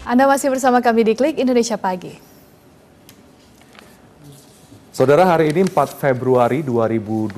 Anda masih bersama kami di Klik Indonesia Pagi. Saudara, hari ini 4 Februari 2021,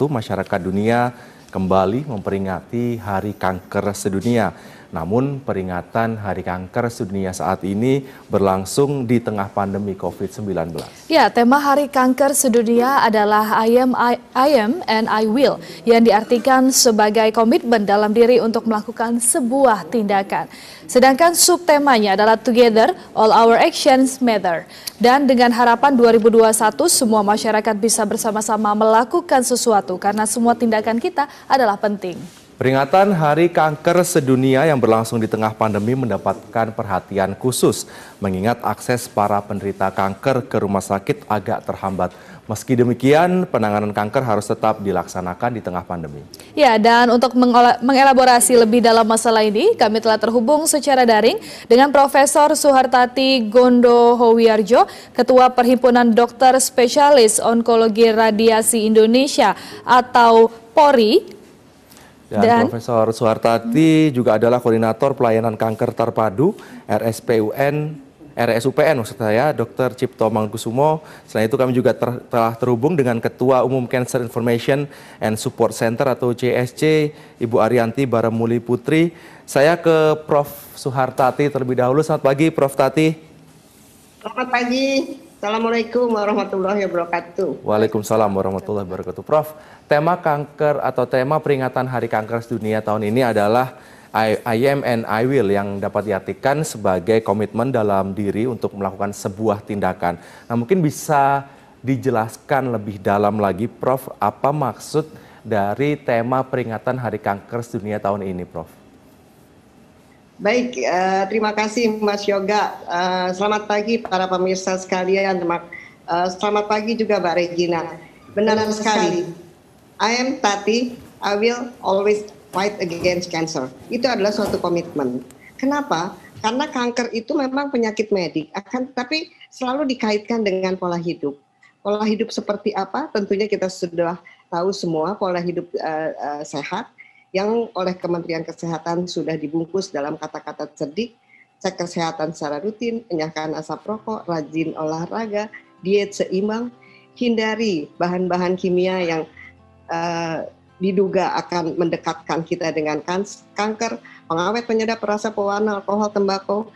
masyarakat dunia kembali memperingati Hari Kanker Sedunia. Namun peringatan Hari Kanker Sedunia saat ini berlangsung di tengah pandemi COVID-19. Ya, tema Hari Kanker Sedunia adalah I am and I will, yang diartikan sebagai komitmen dalam diri untuk melakukan sebuah tindakan. Sedangkan subtemanya adalah Together, All Our Actions Matter. Dan dengan harapan 2021 semua masyarakat bisa bersama-sama melakukan sesuatu karena semua tindakan kita adalah penting. Peringatan Hari Kanker Sedunia yang berlangsung di tengah pandemi mendapatkan perhatian khusus, mengingat akses para penderita kanker ke rumah sakit agak terhambat. Meski demikian, penanganan kanker harus tetap dilaksanakan di tengah pandemi. Ya, dan untuk mengelaborasi lebih dalam masalah ini, kami telah terhubung secara daring dengan Profesor Suhartati Gondohowiardjo, Ketua Perhimpunan Dokter Spesialis Onkologi Radiasi Indonesia atau PORI. Dan Profesor Suhartati juga adalah Koordinator Pelayanan Kanker Terpadu RSUPN maksud saya, Dr. Cipto Mangunkusumo. Selain itu kami juga telah terhubung dengan Ketua Umum Cancer Information and Support Center atau CSC, Ibu Arianti Baramuli Putri. Saya ke Prof. Suhartati terlebih dahulu. Selamat pagi, Prof. Tati. Selamat pagi. Assalamualaikum warahmatullahi wabarakatuh. Waalaikumsalam warahmatullahi wabarakatuh. Prof, tema kanker atau tema peringatan Hari Kanker Sedunia tahun ini adalah I am and I will, yang dapat diartikan sebagai komitmen dalam diri untuk melakukan sebuah tindakan. Nah, mungkin bisa dijelaskan lebih dalam lagi, Prof, apa maksud dari tema peringatan Hari Kanker Sedunia tahun ini, Prof? Baik, terima kasih Mas Yoga. Selamat pagi para pemirsa sekalian. Selamat pagi juga Mbak Regina. Benar sekali. I am Tati, I will always fight against cancer. Itu adalah suatu komitmen. Kenapa? Karena kanker itu memang penyakit medik, tapi selalu dikaitkan dengan pola hidup. Pola hidup seperti apa? Tentunya kita sudah tahu semua, pola hidup sehat, yang oleh Kementerian Kesehatan sudah dibungkus dalam kata-kata cerdik, cek kesehatan secara rutin, enyahkan asap rokok, rajin olahraga, diet seimbang, hindari bahan-bahan kimia yang diduga akan mendekatkan kita dengan kanker, pengawet, penyedap rasa, pewarna, alkohol, tembakau,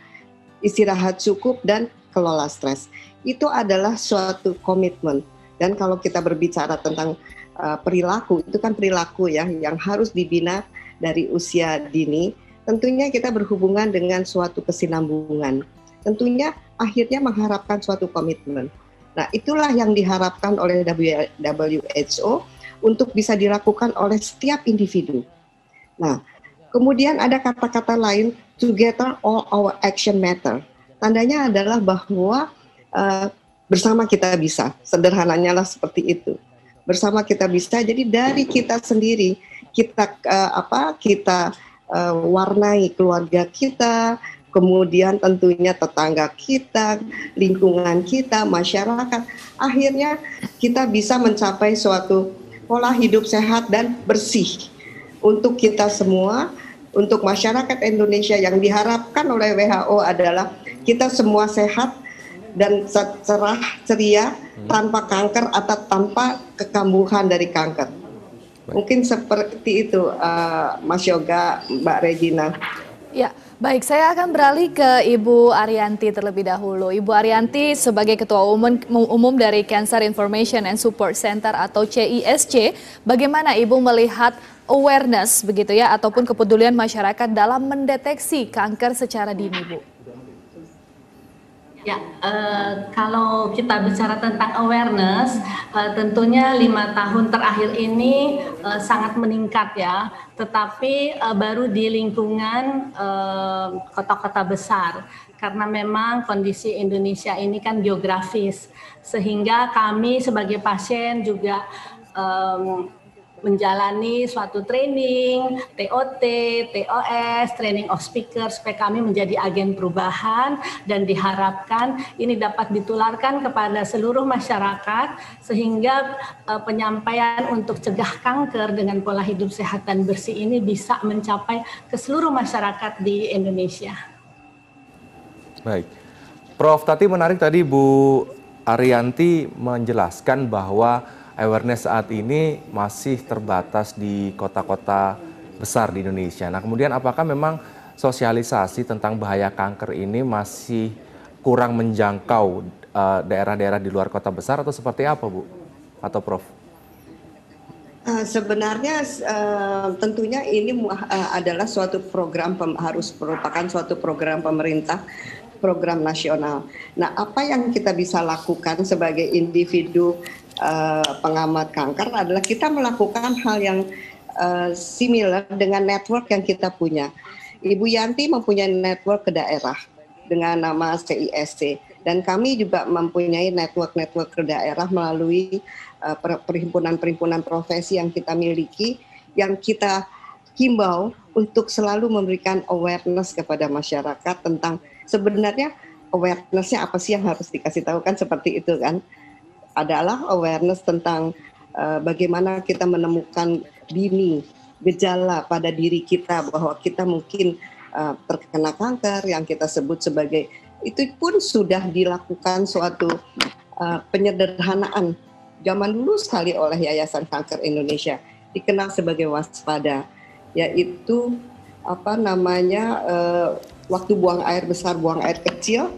istirahat cukup, dan kelola stres. Itu adalah suatu komitmen. Dan kalau kita berbicara tentang perilaku, itu kan perilaku ya yang harus dibina dari usia dini. Tentunya kita berhubungan dengan suatu kesinambungan. Tentunya akhirnya mengharapkan suatu komitmen. Nah, itulah yang diharapkan oleh WHO untuk bisa dilakukan oleh setiap individu. Nah, kemudian ada kata-kata lain, Together All Our Action Matter. Tandanya adalah bahwa bersama kita bisa. Sederhananya lah seperti itu. Bersama kita bisa, jadi dari kita sendiri kita warnai keluarga kita, kemudian tentunya tetangga kita, lingkungan kita, masyarakat, akhirnya kita bisa mencapai suatu pola hidup sehat dan bersih untuk kita semua, untuk masyarakat Indonesia. Yang diharapkan oleh WHO adalah kita semua sehat dan cerah, ceria, tanpa kanker atau tanpa kekambuhan dari kanker. Mungkin seperti itu, Mas Yoga, Mbak Regina. Ya, baik, saya akan beralih ke Ibu Arianti terlebih dahulu. Ibu Arianti sebagai Ketua Umum dari Cancer Information and Support Center atau CISC, bagaimana Ibu melihat awareness begitu ya, ataupun kepedulian masyarakat dalam mendeteksi kanker secara dini, Bu? Ya, kalau kita bicara tentang awareness, tentunya 5 tahun terakhir ini sangat meningkat ya. Tetapi baru di lingkungan kota-kota besar, karena memang kondisi Indonesia ini kan geografis, sehingga kami sebagai pasien juga menjalani suatu training, TOT, TOS, training of speaker, supaya kami menjadi agen perubahan dan diharapkan ini dapat ditularkan kepada seluruh masyarakat sehingga penyampaian untuk cegah kanker dengan pola hidup sehat dan bersih ini bisa mencapai ke seluruh masyarakat di Indonesia. Baik. Prof, tadi menarik tadi Bu Ariyanti menjelaskan bahwa awareness saat ini masih terbatas di kota-kota besar di Indonesia. Nah, kemudian apakah memang sosialisasi tentang bahaya kanker ini masih kurang menjangkau daerah-daerah di luar kota besar atau seperti apa, Bu? Atau Prof? Sebenarnya tentunya ini adalah suatu program harus merupakan suatu program pemerintah, program nasional. Nah, apa yang kita bisa lakukan sebagai individu pengamat kanker adalah kita melakukan hal yang similar dengan network yang kita punya. Ibu Yanti mempunyai network ke daerah dengan nama CISC, dan kami juga mempunyai network-network ke daerah melalui perhimpunan-perhimpunan profesi yang kita miliki, yang kita himbau untuk selalu memberikan awareness kepada masyarakat tentang sebenarnya awareness-nya apa sih yang harus dikasih tahu, kan seperti itu kan, adalah awareness tentang bagaimana kita menemukan dini gejala pada diri kita bahwa kita mungkin terkena kanker yang kita sebut sebagai, itu pun sudah dilakukan suatu penyederhanaan zaman dulu sekali oleh Yayasan Kanker Indonesia, dikenal sebagai waspada, yaitu waktu buang air besar, buang air kecil,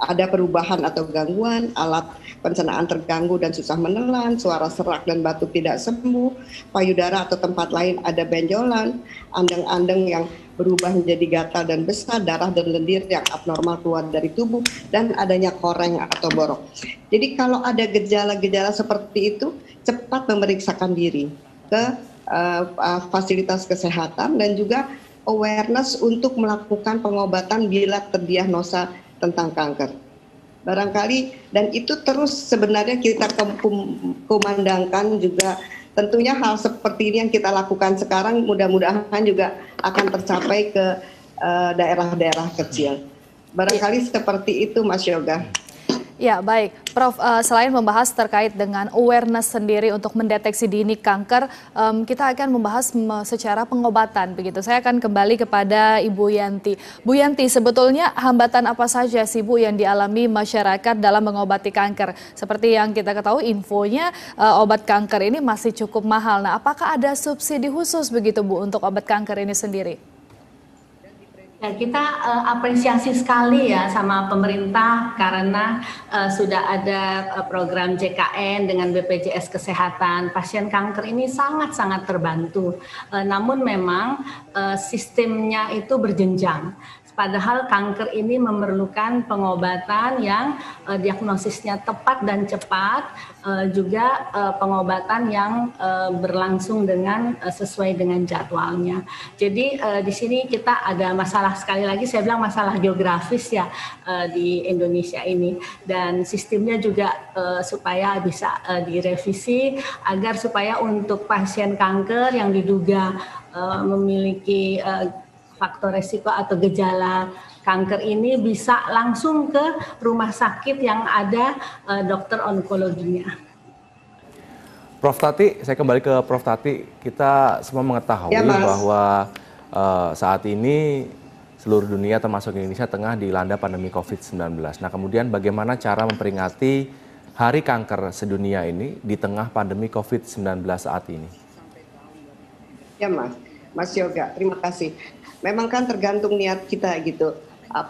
ada perubahan atau gangguan, alat pencernaan terganggu dan susah menelan, suara serak dan batuk tidak sembuh, payudara atau tempat lain ada benjolan, andeng-andeng yang berubah menjadi gatal dan besar, darah dan lendir yang abnormal keluar dari tubuh, dan adanya koreng atau borok. Jadi kalau ada gejala-gejala seperti itu, cepat memeriksakan diri ke fasilitas kesehatan dan juga awareness untuk melakukan pengobatan bila terdiagnosa tentang kanker. Barangkali, dan itu terus sebenarnya kita kumandangkan juga, tentunya hal seperti ini yang kita lakukan sekarang mudah-mudahan juga akan tercapai ke daerah-daerah kecil. Barangkali seperti itu, Mas Yoga. Ya, baik. Prof, selain membahas terkait dengan awareness sendiri untuk mendeteksi dini kanker, kita akan membahas secara pengobatan begitu. Saya akan kembali kepada Ibu Yanti. Bu Yanti, sebetulnya hambatan apa saja sih Bu yang dialami masyarakat dalam mengobati kanker? Seperti yang kita ketahui infonya obat kanker ini masih cukup mahal. Nah, apakah ada subsidi khusus begitu Bu untuk obat kanker ini sendiri? Ya, kita apresiasi sekali ya sama pemerintah karena sudah ada program JKN dengan BPJS Kesehatan. Pasien kanker ini sangat-sangat terbantu. Namun memang sistemnya itu berjenjang. Padahal kanker ini memerlukan pengobatan yang diagnosisnya tepat dan cepat, juga pengobatan yang berlangsung dengan sesuai dengan jadwalnya. Jadi di sini kita ada masalah, sekali lagi saya bilang masalah geografis ya di Indonesia ini, dan sistemnya juga supaya bisa direvisi agar supaya untuk pasien kanker yang diduga memiliki faktor resiko atau gejala kanker ini bisa langsung ke rumah sakit yang ada dokter onkologinya. Prof Tati, saya kembali ke Prof Tati. Kita semua mengetahui bahwa saat ini seluruh dunia termasuk Indonesia tengah dilanda pandemi COVID-19. Nah, kemudian bagaimana cara memperingati Hari Kanker Sedunia ini di tengah pandemi COVID-19 saat ini? Ya Mas Yoga, terima kasih. Memang kan tergantung niat kita gitu.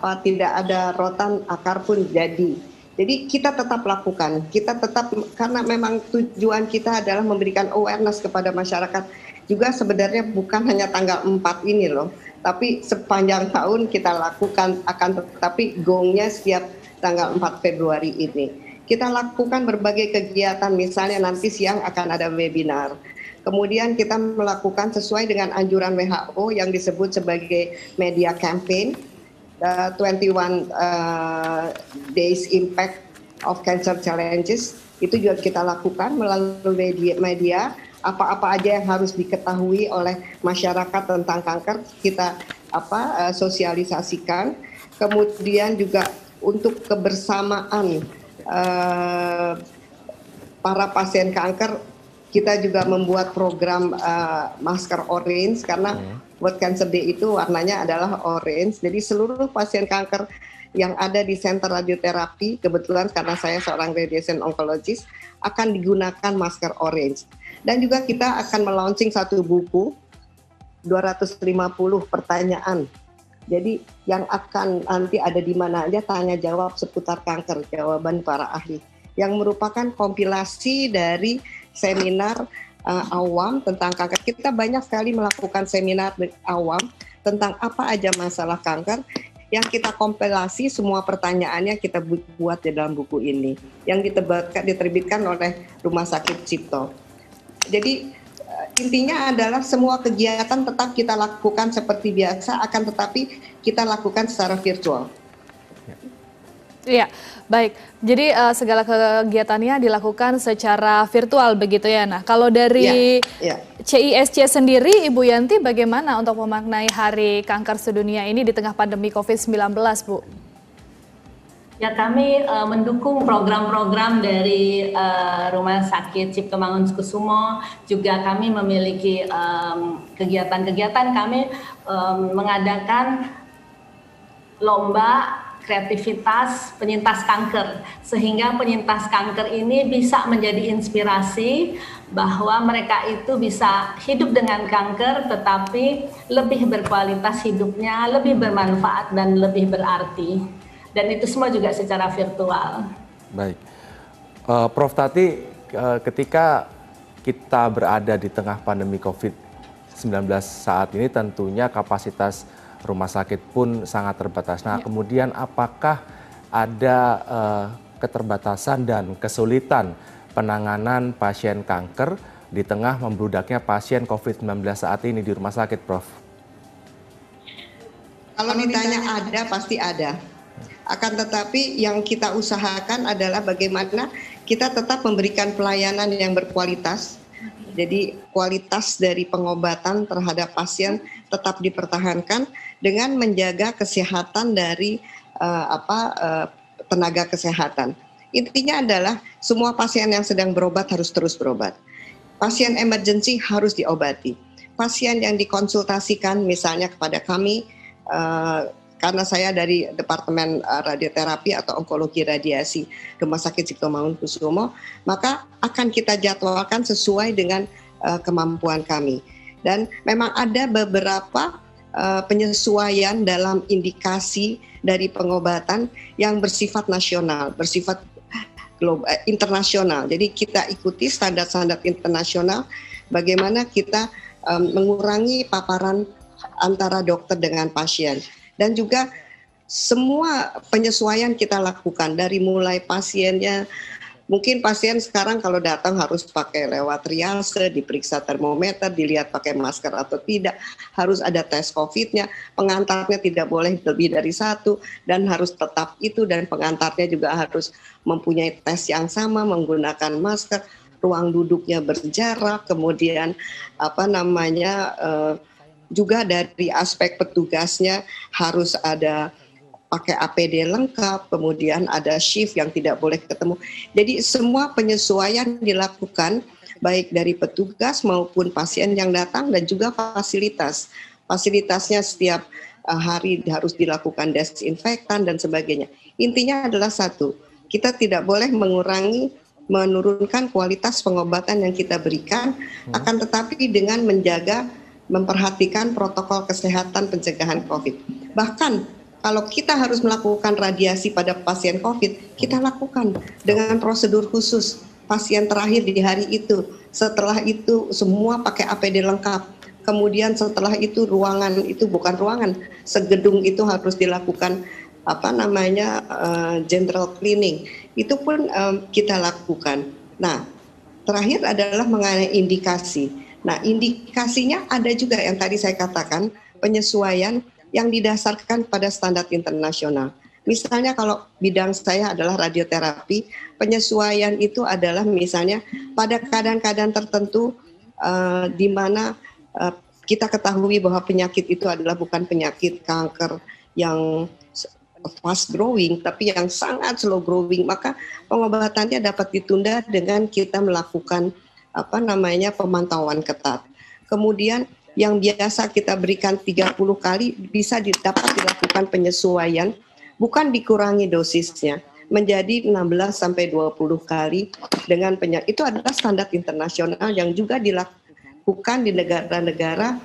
Tidak ada rotan akar pun jadi. Jadi kita tetap lakukan. Kita tetap, karena memang tujuan kita adalah memberikan awareness kepada masyarakat. Juga sebenarnya bukan hanya tanggal 4 ini loh, tapi sepanjang tahun kita lakukan, tetapi gongnya setiap tanggal 4 Februari ini. Kita lakukan berbagai kegiatan, misalnya nanti siang akan ada webinar. Kemudian kita melakukan sesuai dengan anjuran WHO yang disebut sebagai media campaign, 21 Days Impact of Cancer Challenges. Itu juga kita lakukan melalui media, apa-apa aja yang harus diketahui oleh masyarakat tentang kanker, kita sosialisasikan. Kemudian juga untuk kebersamaan para pasien kanker, kita juga membuat program masker orange, karena World Cancer Day itu warnanya adalah orange. Jadi seluruh pasien kanker yang ada di Center Radioterapi, kebetulan karena saya seorang radiation oncologist, akan digunakan masker orange. Dan juga kita akan melaunching satu buku, 250 pertanyaan. Jadi yang akan nanti ada di mana aja tanya jawab seputar kanker, jawaban para ahli. Yang merupakan kompilasi dari seminar awam tentang kanker. Kita banyak sekali melakukan seminar awam tentang apa aja masalah kanker, yang kita kompilasi semua pertanyaannya kita buat di dalam buku ini yang diterbitkan oleh Rumah Sakit Cipto. Jadi intinya adalah semua kegiatan tetap kita lakukan seperti biasa, akan tetapi kita lakukan secara virtual. Iya, baik. Jadi segala kegiatannya dilakukan secara virtual begitu ya. Nah, kalau dari CISC sendiri, Ibu Yanti bagaimana untuk memaknai Hari Kanker Sedunia ini di tengah pandemi COVID-19, Bu? Ya, kami mendukung program-program dari Rumah Sakit Cipto Mangunkusumo. Juga kami memiliki kegiatan-kegiatan. Kami mengadakan lomba kreativitas penyintas kanker, sehingga penyintas kanker ini bisa menjadi inspirasi bahwa mereka itu bisa hidup dengan kanker tetapi lebih berkualitas hidupnya, lebih bermanfaat dan lebih berarti. Dan itu semua juga secara virtual. Baik, Prof Tati, ketika kita berada di tengah pandemi COVID-19 saat ini tentunya kapasitas rumah sakit pun sangat terbatas. Nah, kemudian apakah ada keterbatasan dan kesulitan penanganan pasien kanker di tengah membludaknya pasien COVID-19 saat ini di rumah sakit, Prof? Kalau ditanya ada, pasti ada. Akan tetapi yang kita usahakan adalah bagaimana kita tetap memberikan pelayanan yang berkualitas. Jadi kualitas dari pengobatan terhadap pasien tetap dipertahankan dengan menjaga kesehatan dari tenaga kesehatan. Intinya adalah semua pasien yang sedang berobat harus terus berobat. Pasien emergency harus diobati. Pasien yang dikonsultasikan misalnya kepada kami, karena saya dari Departemen Radioterapi atau Onkologi Radiasi Rumah Sakit Cipto Mangunkusumo, maka akan kita jadwalkan sesuai dengan kemampuan kami. Dan memang ada beberapa penyesuaian dalam indikasi dari pengobatan yang bersifat nasional, bersifat internasional. Jadi kita ikuti standar-standar internasional bagaimana kita mengurangi paparan antara dokter dengan pasien. Dan juga semua penyesuaian kita lakukan dari mulai pasiennya, mungkin pasien sekarang kalau datang harus pakai lewat triase, diperiksa termometer, dilihat pakai masker atau tidak, harus ada tes COVID-nya, pengantarnya tidak boleh lebih dari satu, dan harus tetap itu, dan pengantarnya juga harus mempunyai tes yang sama, menggunakan masker, ruang duduknya berjarak, kemudian juga dari aspek petugasnya harus ada pakai APD lengkap, kemudian ada shift yang tidak boleh ketemu. Jadi semua penyesuaian dilakukan baik dari petugas maupun pasien yang datang dan juga fasilitas. Fasilitasnya setiap hari harus dilakukan desinfektan dan sebagainya. Intinya adalah satu, kita tidak boleh menurunkan kualitas pengobatan yang kita berikan, akan tetapi dengan memperhatikan protokol kesehatan pencegahan COVID. Bahkan kalau kita harus melakukan radiasi pada pasien COVID, kita lakukan dengan prosedur khusus. Pasien terakhir di hari itu, setelah itu semua pakai APD lengkap. Kemudian setelah itu ruangan itu bukan ruangan, segedung itu harus dilakukan general cleaning. Itu pun kita lakukan. Nah, terakhir adalah mengenai indikasi. Nah, indikasinya ada juga yang tadi saya katakan, penyesuaian yang didasarkan pada standar internasional. Misalnya kalau bidang saya adalah radioterapi, penyesuaian itu adalah misalnya pada keadaan-keadaan tertentu di mana kita ketahui bahwa penyakit itu adalah bukan penyakit kanker yang fast growing, tapi yang sangat slow growing, maka pengobatannya dapat ditunda dengan kita melakukan pemantauan ketat. Kemudian yang biasa kita berikan 30 kali bisa dapat dilakukan penyesuaian bukan dikurangi dosisnya menjadi 16 sampai 20 kali dengan penyakit. Itu adalah standar internasional yang juga dilakukan di negara-negara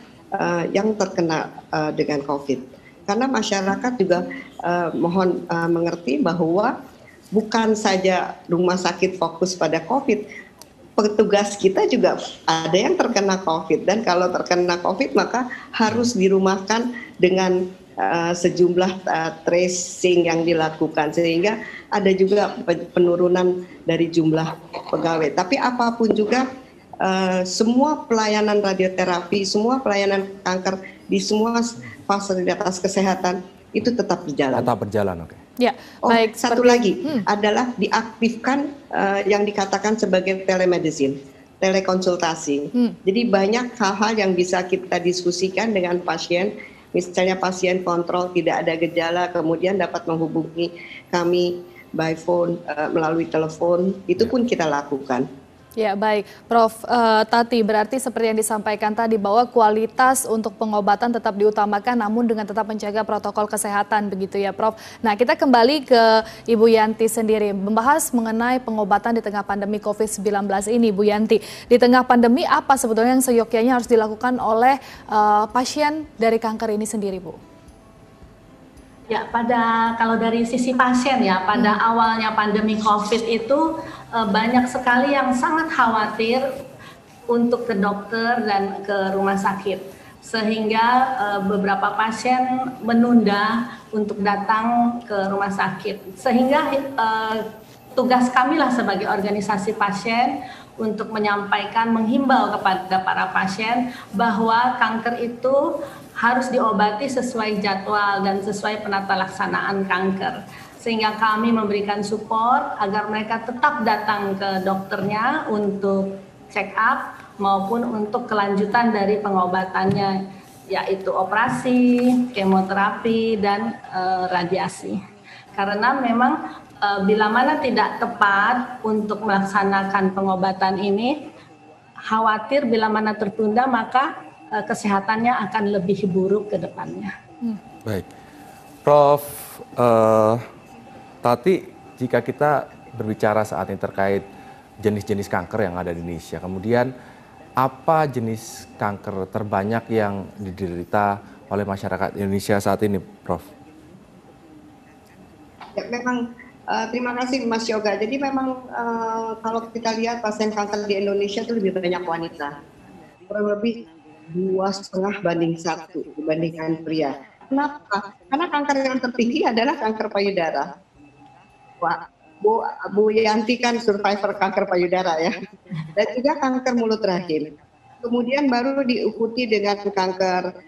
yang terkena dengan COVID. Karena masyarakat juga mohon mengerti bahwa bukan saja rumah sakit fokus pada COVID, petugas kita juga ada yang terkena COVID, dan kalau terkena COVID maka harus dirumahkan dengan sejumlah tracing yang dilakukan, sehingga ada juga penurunan dari jumlah pegawai. Tapi apapun juga semua pelayanan radioterapi, semua pelayanan kanker di semua fasilitas kesehatan itu tetap berjalan. Tetap berjalan, oke. Ya, baik. Satu lagi adalah diaktifkan yang dikatakan sebagai telemedicine, telekonsultasi. Jadi banyak hal-hal yang bisa kita diskusikan dengan pasien. Misalnya pasien kontrol tidak ada gejala, kemudian dapat menghubungi kami by phone, melalui telepon, itu pun kita lakukan. Ya, baik. Prof. Tati, berarti seperti yang disampaikan tadi bahwa kualitas untuk pengobatan tetap diutamakan namun dengan tetap menjaga protokol kesehatan, begitu ya Prof. Nah, kita kembali ke Ibu Yanti sendiri, membahas mengenai pengobatan di tengah pandemi COVID-19 ini, Bu Yanti. Di tengah pandemi, apa sebetulnya yang seyogyanya harus dilakukan oleh pasien dari kanker ini sendiri, Bu? Ya, kalau dari sisi pasien ya, pada awalnya pandemi COVID itu banyak sekali yang sangat khawatir untuk ke dokter dan ke rumah sakit. Sehingga beberapa pasien menunda untuk datang ke rumah sakit. Sehingga tugas kamilah sebagai organisasi pasien untuk menyampaikan, menghimbau kepada para pasien bahwa kanker itu harus diobati sesuai jadwal dan sesuai penata laksanaan kanker. Sehingga kami memberikan support agar mereka tetap datang ke dokternya untuk check up maupun untuk kelanjutan dari pengobatannya, yaitu operasi, kemoterapi, dan radiasi. Karena memang bila mana tidak tepat untuk melaksanakan pengobatan ini, khawatir bila mana tertunda maka kesehatannya akan lebih buruk ke depannya. Baik, Prof. Tati, jika kita berbicara saat ini terkait jenis-jenis kanker yang ada di Indonesia, kemudian apa jenis kanker terbanyak yang diderita oleh masyarakat Indonesia saat ini, Prof? Ya, memang terima kasih Mas Yoga. Jadi memang kalau kita lihat pasien kanker di Indonesia itu lebih banyak wanita, kurang lebih 2,5 banding 1 dibandingkan pria. Kenapa? Karena kanker yang tertinggi adalah kanker payudara. Wah, Bu Yanti kan survivor kanker payudara ya, dan juga kanker mulut rahim. Kemudian baru diikuti dengan kanker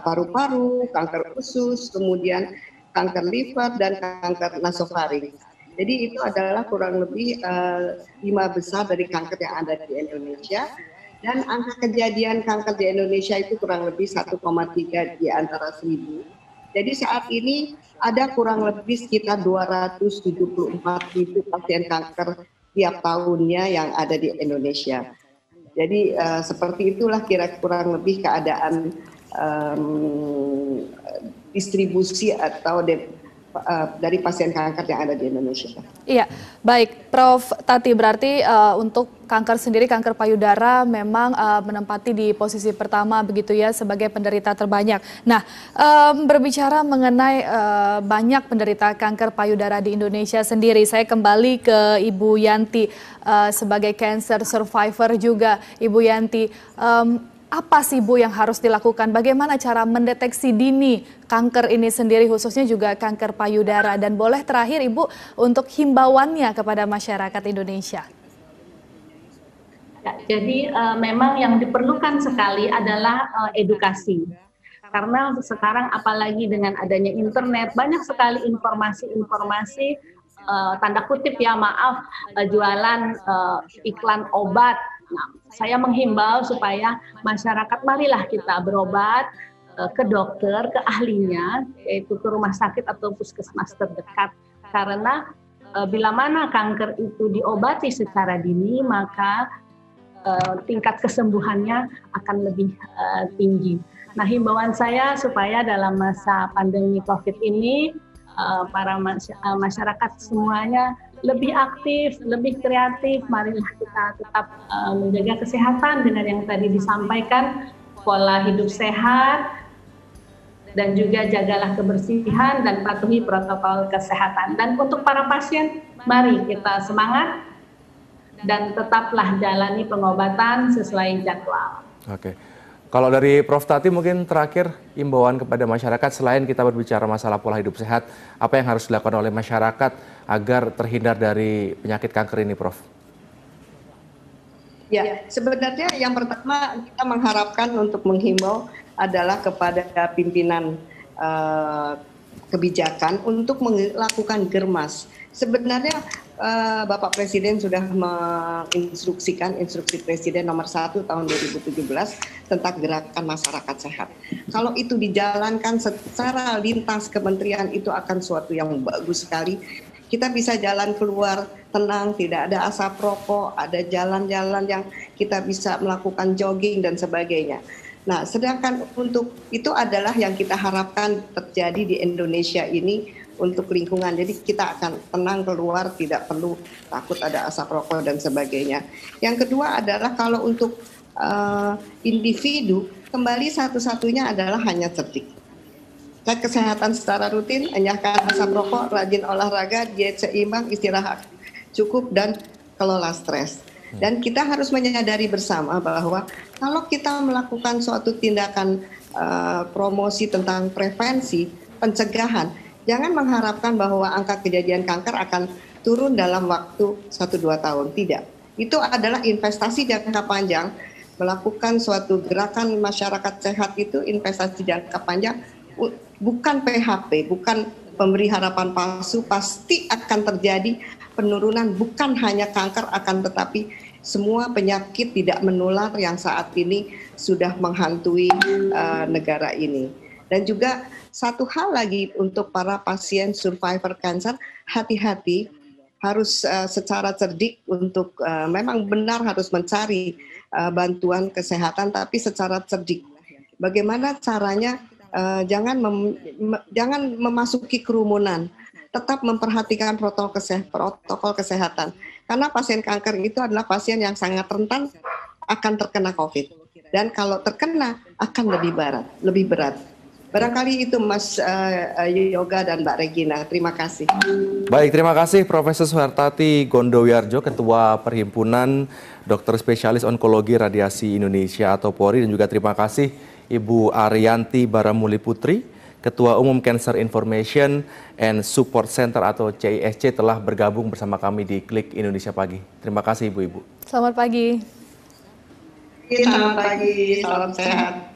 paru-paru, kanker usus, kemudian kanker liver dan kanker nasofaring. Jadi itu adalah kurang lebih 5 besar dari kanker yang ada di Indonesia. Dan angka kejadian kanker di Indonesia itu kurang lebih 1,3 di antara 1.000. Jadi saat ini ada kurang lebih sekitar 274.000 pasien kanker tiap tahunnya yang ada di Indonesia. Jadi seperti itulah kurang lebih keadaan distribusi atau dari pasien kanker yang ada di Indonesia. Iya, baik Prof. Tati, berarti untuk kanker sendiri, kanker payudara memang menempati di posisi pertama begitu ya sebagai penderita terbanyak. Nah, berbicara mengenai banyak penderita kanker payudara di Indonesia sendiri, saya kembali ke Ibu Yanti sebagai cancer survivor juga. Ibu Yanti, apa sih Bu yang harus dilakukan? Bagaimana cara mendeteksi dini kanker ini sendiri, khususnya juga kanker payudara? Dan boleh terakhir Ibu untuk himbauannya kepada masyarakat Indonesia. Ya, jadi memang yang diperlukan sekali adalah edukasi. Karena sekarang apalagi dengan adanya internet, banyak sekali informasi-informasi tanda kutip ya maaf, jualan iklan obat. Nah, saya menghimbau supaya masyarakat marilah kita berobat ke dokter, ke ahlinya, yaitu ke rumah sakit atau puskesmas terdekat. Karena bila mana kanker itu diobati secara dini, maka tingkat kesembuhannya akan lebih tinggi. Nah, himbauan saya supaya dalam masa pandemi COVID ini para masyarakat semuanya lebih aktif, lebih kreatif. Marilah kita tetap menjaga kesehatan dengan yang tadi disampaikan, pola hidup sehat, dan juga jagalah kebersihan dan patuhi protokol kesehatan. Dan untuk para pasien, mari kita semangat dan tetaplah jalani pengobatan sesuai jadwal. Oke. Kalau dari Prof. Tati mungkin terakhir imbauan kepada masyarakat selain kita berbicara masalah pola hidup sehat, apa yang harus dilakukan oleh masyarakat agar terhindar dari penyakit kanker ini, Prof? Ya, sebenarnya yang pertama kita mengharapkan untuk menghimbau adalah kepada pimpinan kebijakan untuk melakukan germas. Sebenarnya Bapak Presiden sudah menginstruksikan instruksi Presiden nomor 1 tahun 2017 tentang gerakan masyarakat sehat. Kalau itu dijalankan secara lintas kementerian itu akan suatu yang bagus sekali. Kita bisa jalan keluar tenang, tidak ada asap rokok, ada jalan-jalan yang kita bisa melakukan jogging dan sebagainya. Nah, sedangkan untuk itu adalah yang kita harapkan terjadi di Indonesia ini untuk lingkungan. Jadi kita akan tenang keluar, tidak perlu takut ada asap rokok dan sebagainya. Yang kedua adalah kalau untuk individu, kembali satu-satunya adalah hanya cerdik. Cek kesehatan secara rutin, enyahkan asap rokok, rajin olahraga, diet seimbang, istirahat cukup, dan kelola stres. Dan kita harus menyadari bersama bahwa kalau kita melakukan suatu tindakan promosi tentang prevensi, pencegahan, jangan mengharapkan bahwa angka kejadian kanker akan turun dalam waktu 1-2 tahun. Tidak. Itu adalah investasi jangka panjang. Melakukan suatu gerakan masyarakat sehat itu investasi jangka panjang, bukan PHP, bukan pemberi harapan palsu. Pasti akan terjadi penurunan, bukan hanya kanker, akan tetapi semua penyakit tidak menular yang saat ini sudah menghantui negara ini. Dan juga satu hal lagi untuk para pasien survivor cancer, hati-hati, harus secara cerdik untuk memang benar harus mencari bantuan kesehatan, tapi secara cerdik. Bagaimana caranya? Jangan memasuki kerumunan, tetap memperhatikan protokol kesehatan. Karena pasien kanker itu adalah pasien yang sangat rentan akan terkena COVID. Dan kalau terkena akan lebih berat. Barangkali itu Mas Yoga dan Mbak Regina. Terima kasih. Baik, terima kasih Profesor Suhartati Gondowiardjo, Ketua Perhimpunan Dokter Spesialis Onkologi Radiasi Indonesia atau PORI, dan juga terima kasih Ibu Ariyanti Baramuli Putri, Ketua Umum Cancer Information and Support Center atau CISC, telah bergabung bersama kami di Klik Indonesia Pagi. Terima kasih Ibu-Ibu. Selamat pagi. Selamat pagi, salam sehat.